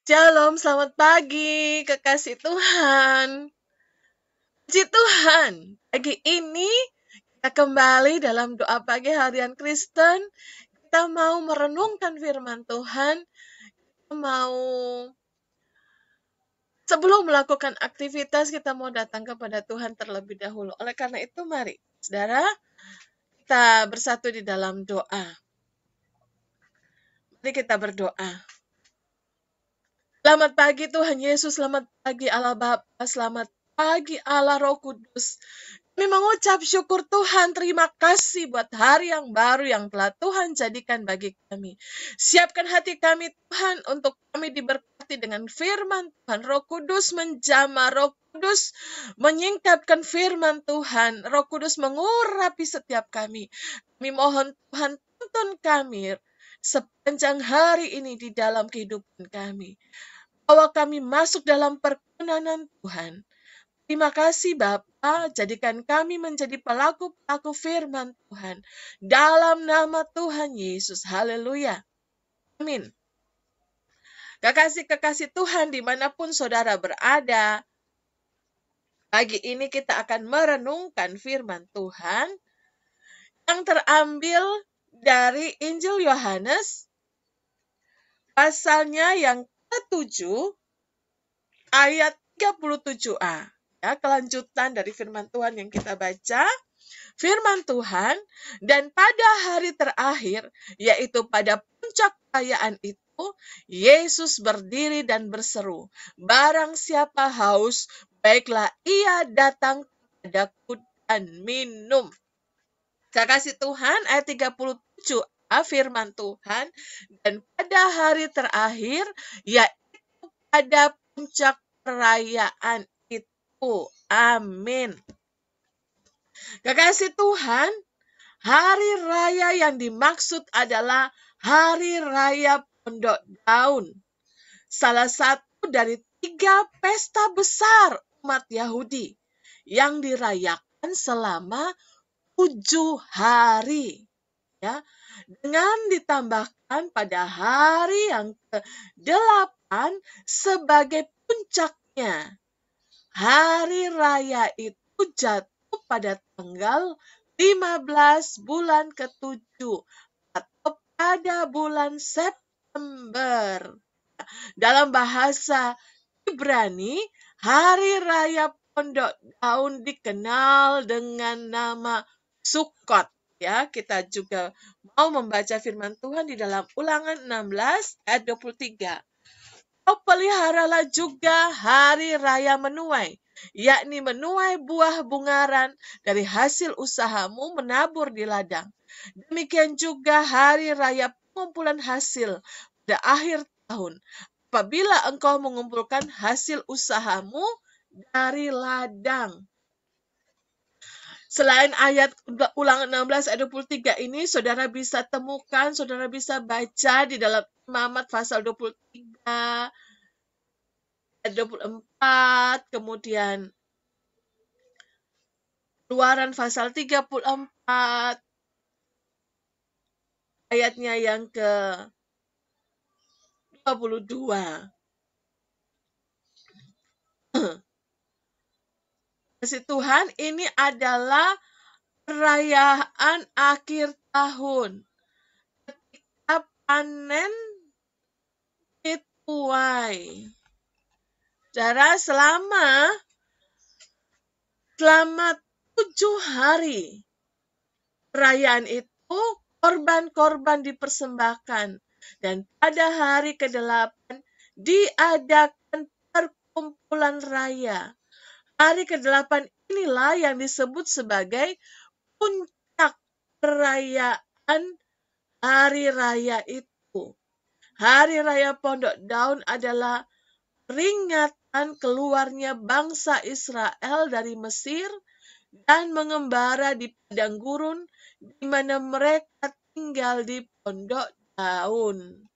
Shalom, selamat pagi, kekasih Tuhan. Puji Tuhan, pagi ini kita kembali dalam doa pagi harian Kristen. Kita mau merenungkan firman Tuhan. Kita mau, sebelum melakukan aktivitas, kita mau datang kepada Tuhan terlebih dahulu. Oleh karena itu, mari, saudara, kita bersatu di dalam doa. Mari kita berdoa. Selamat pagi Tuhan Yesus, selamat pagi Allah Bapa, selamat pagi Allah Roh Kudus. Kami mengucap syukur Tuhan, terima kasih buat hari yang baru yang telah Tuhan jadikan bagi kami. Siapkan hati kami Tuhan untuk kami diberkati dengan firman Tuhan. Roh Kudus menjamah, Roh Kudus menyingkapkan firman Tuhan. Roh Kudus mengurapi setiap kami. Kami mohon Tuhan tuntun kami sepanjang hari ini di dalam kehidupan kami. Bawa kami masuk dalam perkenanan Tuhan. Terima kasih Bapa, jadikan kami menjadi pelaku-pelaku firman Tuhan. Dalam nama Tuhan Yesus, haleluya. Amin. Kekasih-kekasih Tuhan dimanapun saudara berada, pagi ini kita akan merenungkan firman Tuhan yang terambil dari Injil Yohanes, pasalnya yang ke-7, ayat 37a. Ya, kelanjutan dari firman Tuhan yang kita baca. Firman Tuhan, dan pada hari terakhir, yaitu pada puncak perayaan itu, Yesus berdiri dan berseru, "Barang siapa haus, baiklah ia datang kepadaku dan minum." Kekasih Tuhan, ayat 37a firman Tuhan, dan pada hari terakhir, yaitu pada puncak perayaan itu. Amin. Kekasih Tuhan, hari raya yang dimaksud adalah Hari Raya Pondok Daun. Salah satu dari 3 pesta besar umat Yahudi yang dirayakan selama 7 hari. Ya, dengan ditambahkan pada hari yang ke-8 sebagai puncaknya. Hari raya itu jatuh pada tanggal 15 bulan ke-7 atau pada bulan September. Dalam bahasa Ibrani, Hari Raya Pondok Daun dikenal dengan nama Sukkot. Ya, kita juga mau membaca firman Tuhan di dalam Ulangan 16 ayat 23. Kau peliharalah juga hari raya menuai, yakni menuai buah bungaran dari hasil usahamu menabur di ladang. Demikian juga hari raya pengumpulan hasil pada akhir tahun, apabila engkau mengumpulkan hasil usahamu dari ladang. Selain ayat Ulangan 16 ayat 23 ini, saudara bisa temukan, saudara bisa baca di dalam Imamat pasal 23, ayat 24, kemudian Keluaran pasal 34, ayatnya yang ke-22. Kasih Tuhan, ini adalah perayaan akhir tahun. Ketika panen dituai. Saudara, selama 7 hari perayaan itu, korban-korban dipersembahkan. Dan pada hari ke-8 diadakan perkumpulan raya. Hari ke-8 inilah yang disebut sebagai puncak perayaan hari raya itu. Hari Raya Pondok Daun adalah peringatan keluarnya bangsa Israel dari Mesir dan mengembara di padang gurun di mana mereka tinggal di Pondok Daun.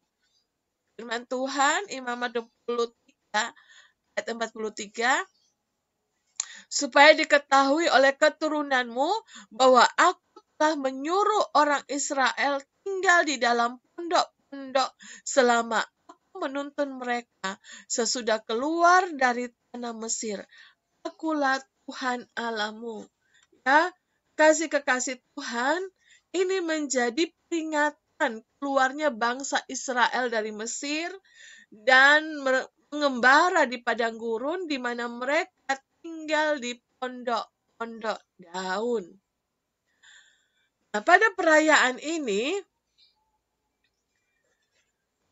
Firman Tuhan, Imamat 23 ayat 43, supaya diketahui oleh keturunanmu bahwa aku telah menyuruh orang Israel tinggal di dalam pondok-pondok selama menuntun mereka sesudah keluar dari tanah Mesir. Akulah Tuhan Allahmu. Ya, kasih kekasih Tuhan, ini menjadi peringatan keluarnya bangsa Israel dari Mesir dan mengembara di padang gurun di mana mereka tinggal di pondok-pondok daun. Nah, pada perayaan ini,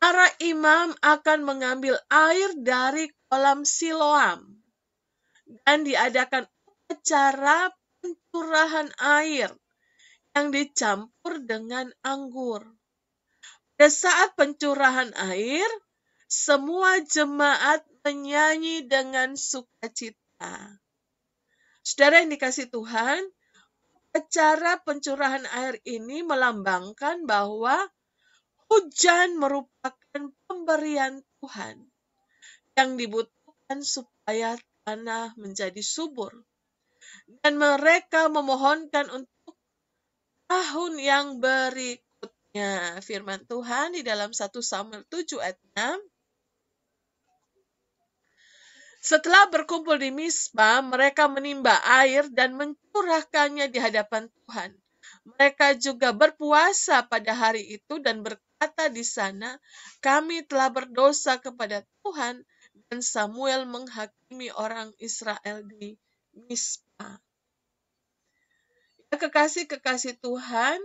para imam akan mengambil air dari kolam Siloam dan diadakan upacara pencurahan air yang dicampur dengan anggur. Pada saat pencurahan air, semua jemaat menyanyi dengan sukacita. Saudara yang dikasihi Tuhan, acara pencurahan air ini melambangkan bahwa hujan merupakan pemberian Tuhan yang dibutuhkan supaya tanah menjadi subur. Dan mereka memohonkan untuk tahun yang berikutnya. Firman Tuhan di dalam 1 Samuel 7 ayat 6. Setelah berkumpul di Mispa, mereka menimba air dan mencurahkannya di hadapan Tuhan. Mereka juga berpuasa pada hari itu dan berkata di sana, kami telah berdosa kepada Tuhan, dan Samuel menghakimi orang Israel di Mispa. Ya, kekasih-kekasih Tuhan,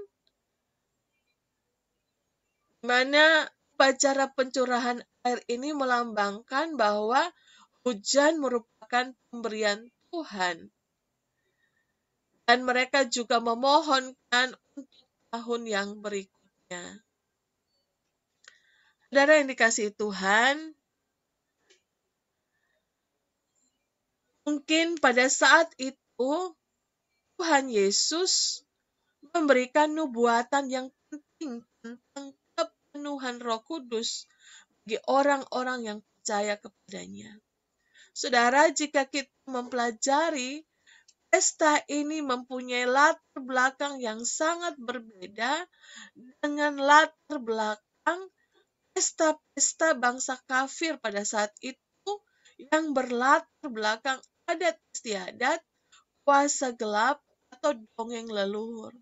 mana upacara pencurahan air ini melambangkan bahwa hujan merupakan pemberian Tuhan. Dan mereka juga memohonkan untuk tahun yang berikutnya. Saudara yang dikasihi Tuhan, mungkin pada saat itu Tuhan Yesus memberikan nubuatan yang penting tentang kepenuhan Roh Kudus bagi orang-orang yang percaya kepadanya. Saudara, jika kita mempelajari pesta ini mempunyai latar belakang yang sangat berbeda dengan latar belakang pesta-pesta bangsa kafir pada saat itu yang berlatar belakang adat istiadat, kuasa gelap, atau dongeng leluhur.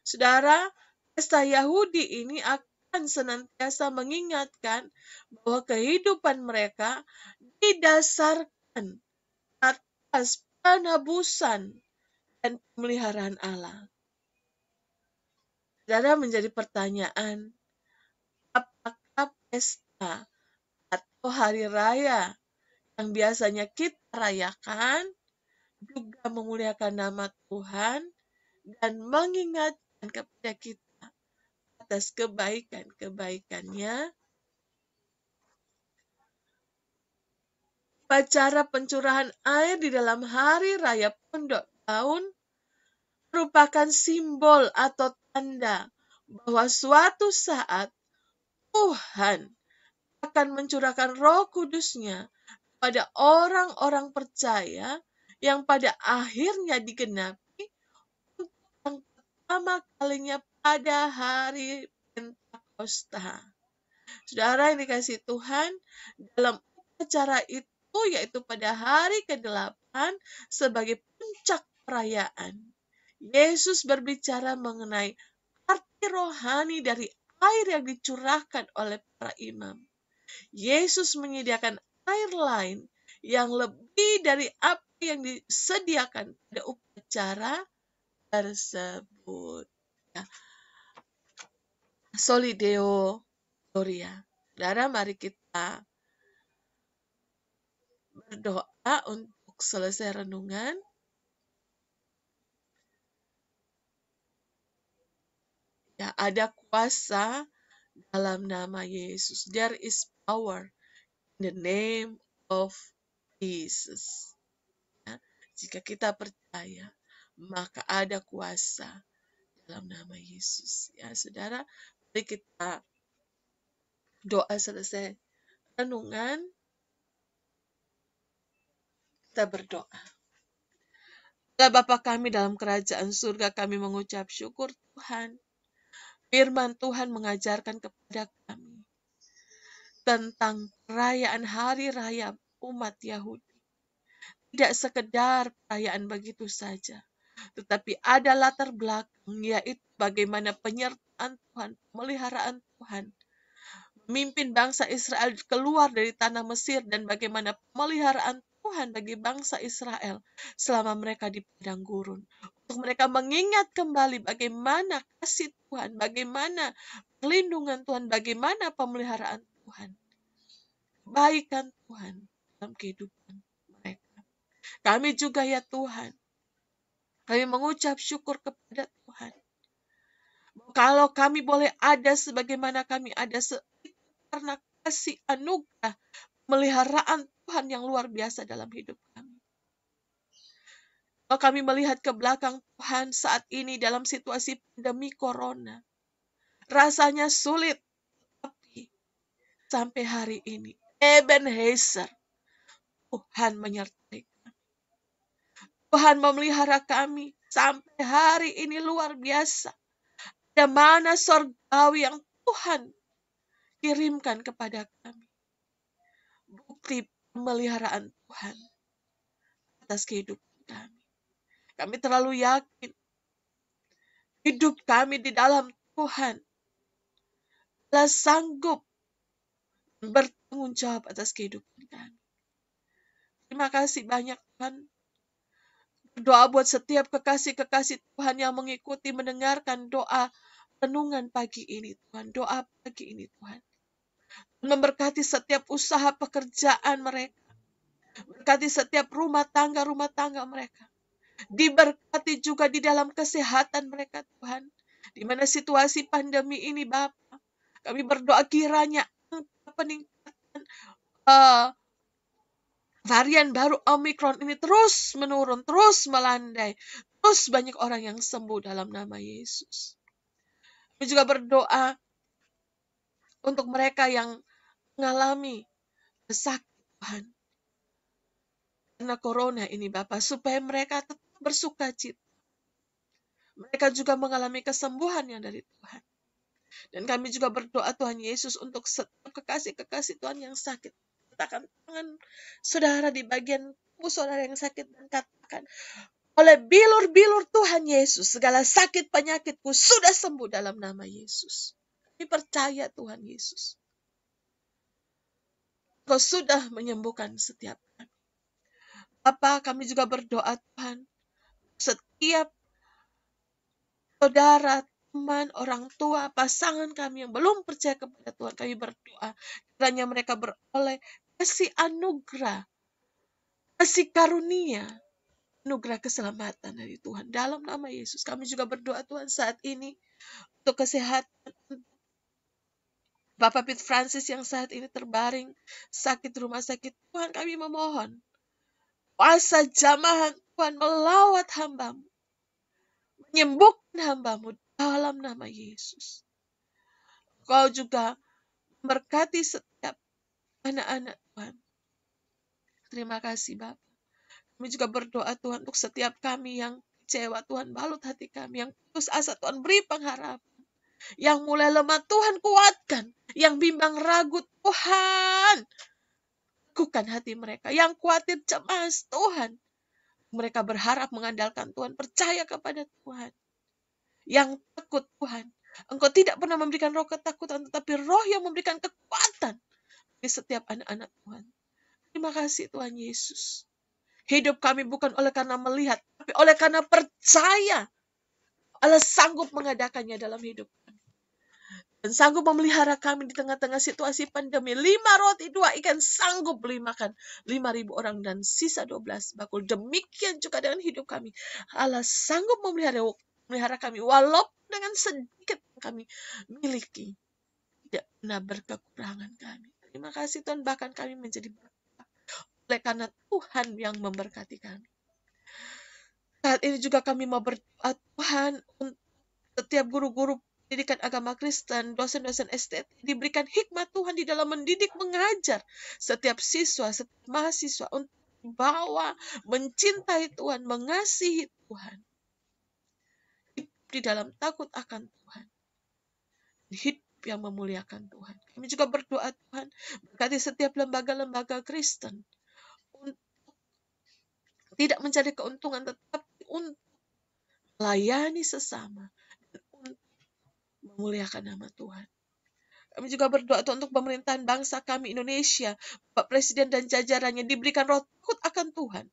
Saudara, pesta Yahudi ini akan senantiasa mengingatkan bahwa kehidupan mereka didasarkan atas penebusan dan pemeliharaan Allah. Saudara, menjadi pertanyaan, apakah pesta atau hari raya yang biasanya kita rayakan juga memuliakan nama Tuhan dan mengingatkan kepada kita atas kebaikan-kebaikannya? Upacara pencurahan air di dalam hari raya Pondok Daun merupakan simbol atau tanda bahwa suatu saat Tuhan akan mencurahkan Roh Kudus-Nya pada orang-orang percaya yang pada akhirnya digenapi untuk yang pertama kalinya pada hari Pentakosta. Saudara yang dikasihi Tuhan, dalam upacara itu yaitu pada hari ke-8 sebagai puncak perayaan, Yesus berbicara mengenai arti rohani dari air yang dicurahkan oleh para imam. Yesus menyediakan air lain yang lebih dari apa yang disediakan pada upacara tersebut. Ya. Soli Deo Gloria. Saudara, mari kita berdoa untuk selesai renungan. Ya, ada kuasa dalam nama Yesus. There is power in the name of Jesus. Ya, jika kita percaya, maka ada kuasa dalam nama Yesus. Ya, saudara, mari kita doa selesai renungan. Kita berdoa. Allah Bapa kami dalam kerajaan surga, kami mengucap syukur Tuhan. Firman Tuhan mengajarkan kepada kami tentang perayaan hari raya umat Yahudi. Tidak sekedar perayaan begitu saja, tetapi ada latar belakang, yaitu bagaimana penyertaan Tuhan, pemeliharaan Tuhan, memimpin bangsa Israel keluar dari tanah Mesir, dan bagaimana pemeliharaan Tuhan bagi bangsa Israel selama mereka di padang gurun. Untuk mereka mengingat kembali bagaimana kasih Tuhan, bagaimana perlindungan Tuhan, bagaimana pemeliharaan Tuhan, kebaikan Tuhan dalam kehidupan mereka. Kami juga ya Tuhan, kami mengucap syukur kepada Tuhan. Kalau kami boleh ada sebagaimana kami ada, karena kasih anugerah pemeliharaan Tuhan yang luar biasa dalam hidup kami. Kalau kami melihat ke belakang Tuhan saat ini dalam situasi pandemi corona, rasanya sulit, tapi sampai hari ini, Ebenezer, Tuhan menyertai kami. Tuhan memelihara kami sampai hari ini luar biasa. Ada mana sorgawi yang Tuhan kirimkan kepada kami. Bukti pemeliharaan Tuhan atas kehidupan kami. Kami terlalu yakin hidup kami di dalam Tuhan adalah sanggup bertanggung jawab atas kehidupan kami. Terima kasih banyak Tuhan. Berdoa buat setiap kekasih-kekasih Tuhan yang mengikuti, mendengarkan doa renungan pagi ini Tuhan. Doa pagi ini Tuhan. Memberkati setiap usaha pekerjaan mereka. Berkati setiap rumah tangga mereka. Diberkati juga di dalam kesehatan mereka Tuhan. Di mana situasi pandemi ini Bapa, kami berdoa kiranya angka peningkatan varian baru Omikron ini terus menurun, terus melandai. Terus banyak orang yang sembuh dalam nama Yesus. Kami juga berdoa untuk mereka yang mengalami sakit Tuhan. Karena corona ini Bapak, supaya mereka tetap bersuka cita. Mereka juga mengalami kesembuhan yang dari Tuhan. Dan kami juga berdoa Tuhan Yesus untuk setiap kekasih-kekasih Tuhan yang sakit. Letakkan tangan saudara di bagian tubuh saudara yang sakit dan katakan, oleh bilur-bilur Tuhan Yesus, segala sakit penyakitku sudah sembuh dalam nama Yesus. Kami percaya Tuhan Yesus. Kau sudah menyembuhkan setiap kami. Bapa, kami juga berdoa Tuhan, setiap saudara, teman, orang tua, pasangan kami yang belum percaya kepada Tuhan, kami berdoa kiranya mereka beroleh kasih anugerah, kasih karunia, anugerah keselamatan dari Tuhan. Dalam nama Yesus, kami juga berdoa Tuhan saat ini untuk kesehatan Bapak Pete Francis yang saat ini terbaring sakit di rumah sakit. Tuhan, kami memohon kuasa jamahan Tuhan melawat hamba-Mu, menyembuhkan hamba-Mu dalam nama Yesus. Kau juga memberkati setiap anak-anak Tuhan. Terima kasih Bapak. Kami juga berdoa Tuhan untuk setiap kami yang kecewa Tuhan, balut hati kami, yang putus asa Tuhan, beri pengharapan. Yang mulai lemah Tuhan kuatkan, yang bimbang ragu Tuhan teguhkan hati mereka, yang khawatir cemas Tuhan, mereka berharap mengandalkan Tuhan, percaya kepada Tuhan. Yang takut Tuhan, Engkau tidak pernah memberikan roh ketakutan, tetapi roh yang memberikan kekuatan di setiap anak-anak Tuhan. Terima kasih Tuhan Yesus. Hidup kami bukan oleh karena melihat, tapi oleh karena percaya Allah sanggup mengadakannya dalam hidup kami. Dan sanggup memelihara kami di tengah-tengah situasi pandemi. 5 roti 2 ikan sanggup beli makan 5.000 orang dan sisa 12 bakul. Demikian juga dengan hidup kami. Allah sanggup memelihara kami walaupun dengan sedikit yang kami miliki. Tidak pernah berkekurangan kami. Terima kasih Tuhan, bahkan kami menjadi berkat oleh karena Tuhan yang memberkati kami. Saat ini juga kami mau berdoa Tuhan untuk setiap guru-guru pendidikan agama Kristen, dosen-dosen STT, diberikan hikmat Tuhan di dalam mendidik, mengajar setiap siswa, setiap mahasiswa untuk bawa, mencintai Tuhan, mengasihi Tuhan. Hidup di dalam takut akan Tuhan. Hidup yang memuliakan Tuhan. Kami juga berdoa Tuhan, berkati setiap lembaga-lembaga Kristen untuk tidak mencari keuntungan, tetapi untuk melayani sesama dan untuk memuliakan nama Tuhan. Kami juga berdoa Tuhan untuk pemerintahan bangsa kami Indonesia, Bapak Presiden dan jajarannya diberikan roh takut akan Tuhan,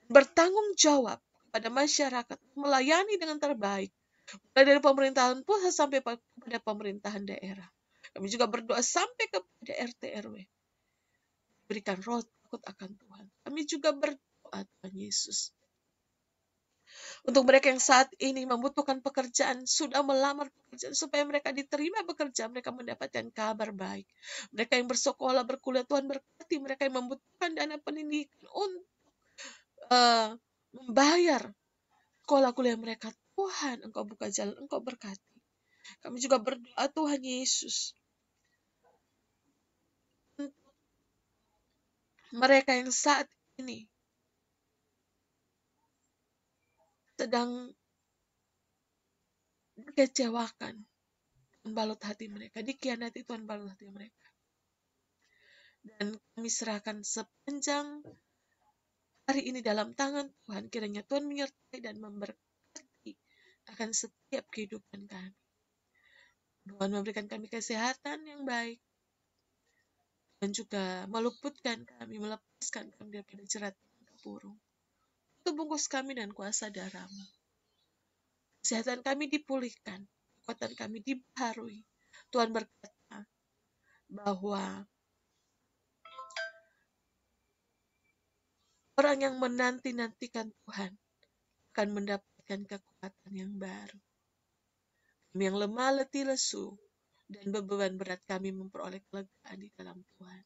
bertanggung jawab kepada masyarakat, melayani dengan terbaik, mulai dari pemerintahan pusat sampai pada pemerintahan daerah. Kami juga berdoa sampai kepada RT RW, berikan roh takut akan Tuhan. Kami juga berdoa Tuhan Yesus, untuk mereka yang saat ini membutuhkan pekerjaan, sudah melamar pekerjaan, supaya mereka diterima bekerja, mereka mendapatkan kabar baik. Mereka yang bersekolah, berkuliah, Tuhan berkati. Mereka yang membutuhkan dana pendidikan untuk membayar sekolah kuliah mereka, Tuhan, Engkau buka jalan, Engkau berkati. Kami juga berdoa Tuhan Yesus, untuk mereka yang saat ini sedang dikecewakan, Tuhan balut hati mereka, dikhianati, Tuhan balut hati mereka. Dan kami serahkan sepanjang hari ini dalam tangan Tuhan. Kiranya Tuhan menyertai dan memberkati akan setiap kehidupan kami. Tuhan memberikan kami kesehatan yang baik, dan juga meluputkan kami, melepaskan kami daripada jerat burung. Itu bungkus kami dan kuasa darah-Mu. Kesehatan kami dipulihkan, kekuatan kami dibaharui. Tuhan berkata bahwa orang yang menanti-nantikan Tuhan akan mendapatkan kekuatan yang baru. Kami yang lemah, letih, lesu, dan beban berat, kami memperoleh kelegaan di dalam Tuhan.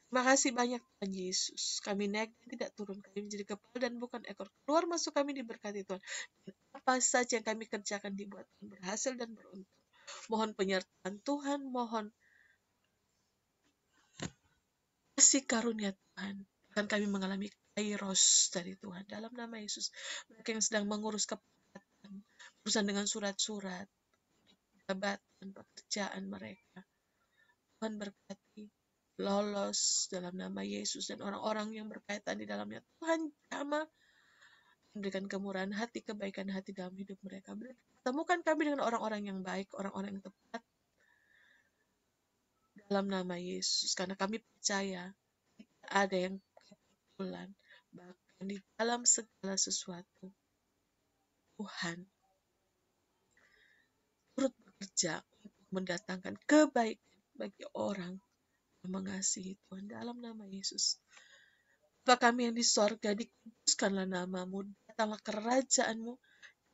Terima kasih banyak Tuhan Yesus. Kami naik dan tidak turun. Kami menjadi kepala dan bukan ekor. Keluar masuk kami diberkati Tuhan. Dan apa saja yang kami kerjakan dibuat berhasil dan beruntung. Mohon penyertaan Tuhan. Mohon kasih karunia Tuhan. Akan kami mengalami kairos dari Tuhan. Dalam nama Yesus. Mereka yang sedang mengurus kepenatan, urusan dengan surat-surat, jabatan, pekerjaan mereka, Tuhan berkati, lolos dalam nama Yesus, dan orang-orang yang berkaitan di dalamnya Tuhan jamah, berikan kemurahan hati, kebaikan hati dalam hidup mereka. Temukan kami dengan orang-orang yang baik, orang-orang yang tepat dalam nama Yesus, karena kami percaya tidak ada yang kebetulan, bahkan di dalam segala sesuatu Tuhan turut bekerja untuk mendatangkan kebaikan bagi orang yang mengasihi Tuhan. Dalam nama Yesus, Bapa kami yang di sorga, dikuduskanlah nama-Mu, datanglah kerajaan-Mu,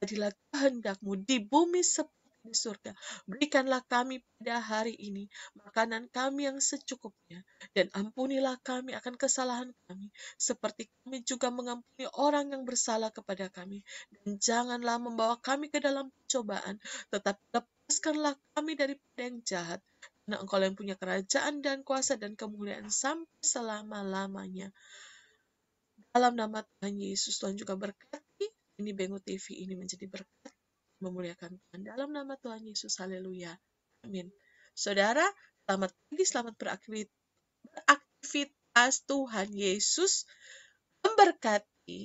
jadilah kehendak-Mu di bumi seperti di surga. Berikanlah kami pada hari ini makanan kami yang secukupnya, dan ampunilah kami akan kesalahan kami, seperti kami juga mengampuni orang yang bersalah kepada kami. Dan janganlah membawa kami ke dalam pencobaan, tetapi lepaskanlah kami daripada yang jahat, karena Engkau yang punya kerajaan dan kuasa dan kemuliaan sampai selama-lamanya. Dalam nama Tuhan Yesus, Tuhan juga berkati ini Bengu TV ini menjadi berkat, memuliakan Tuhan. Dalam nama Tuhan Yesus, haleluya. Amin. Saudara, selamat pagi, selamat beraktivitas. Tuhan Yesus memberkati.